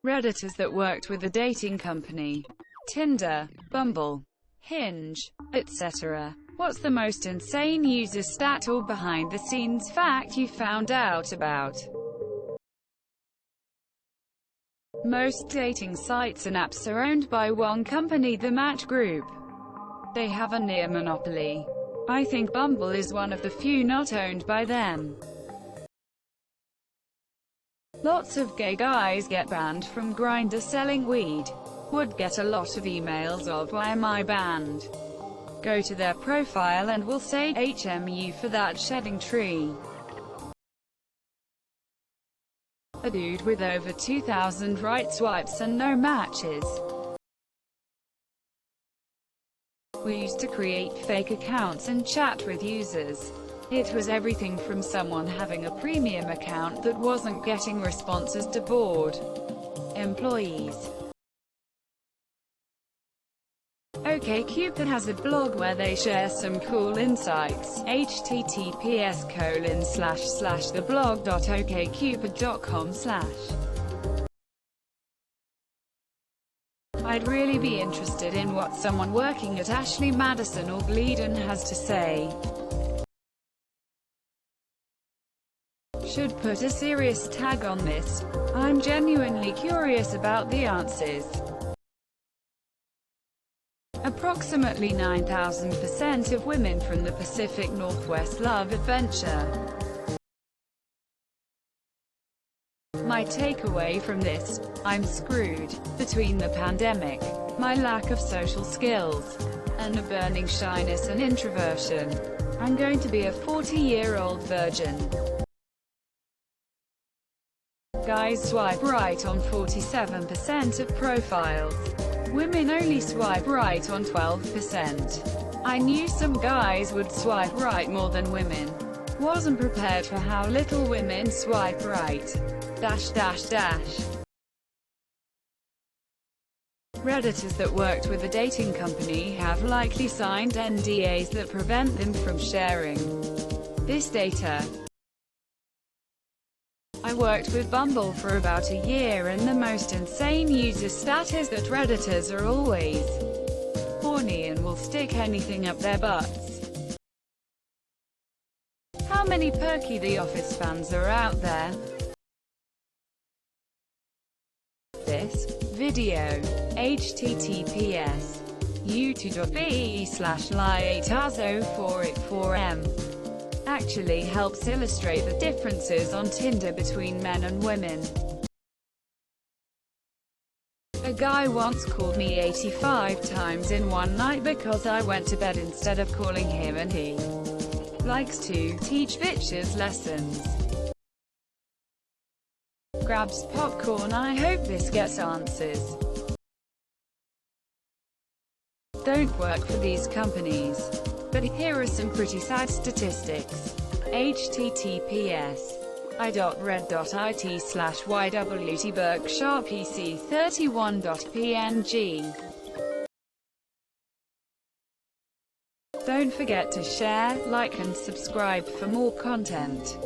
Redditors that worked with a dating company. Tinder, Bumble, Hinge, etc. What's the most insane user stat or behind-the-scenes fact you found out about? Most dating sites and apps are owned by one company, the Match Group. They have a near monopoly. I think Bumble is one of the few not owned by them. Lots of gay guys get banned from Grindr selling weed. Would get a lot of emails of "why am I banned?" Go to their profile and will say HMU for that shedding tree. A dude with over 2,000 right swipes and no matches. We used to create fake accounts and chat with users. It was everything from someone having a premium account that wasn't getting responses to bored employees. OkCupid has a blog where they share some cool insights. https://theblog.okcupid.com/. I'd really be interested in what someone working at Ashley Madison or Glidden has to say. Should put a serious tag on this. I'm genuinely curious about the answers. Approximately 9,000% of women from the Pacific Northwest love adventure. My takeaway from this: I'm screwed. Between the pandemic, my lack of social skills, and a burning shyness and introversion, I'm going to be a 40-year-old virgin. Guys swipe right on 47% of profiles. Women only swipe right on 12%. I knew some guys would swipe right more than women. Wasn't prepared for how little women swipe right. Redditors that worked with a dating company have likely signed NDAs that prevent them from sharing this data. I worked with Bumble for about a year, and the most insane user stat is that Redditors are always horny and will stick anything up their butts. How many perky The Office fans are out there? This video, https://youtube.be/liatazo484m, actually helps illustrate the differences on Tinder between men and women. A guy once called me 85 times in one night because I went to bed instead of calling him, and he likes to teach bitches lessons. Grabs popcorn. I hope this gets answers. Don't work for these companies. But here are some pretty sad statistics. https://ywt/berksharpc31.png. Don't forget to share, like and subscribe for more content.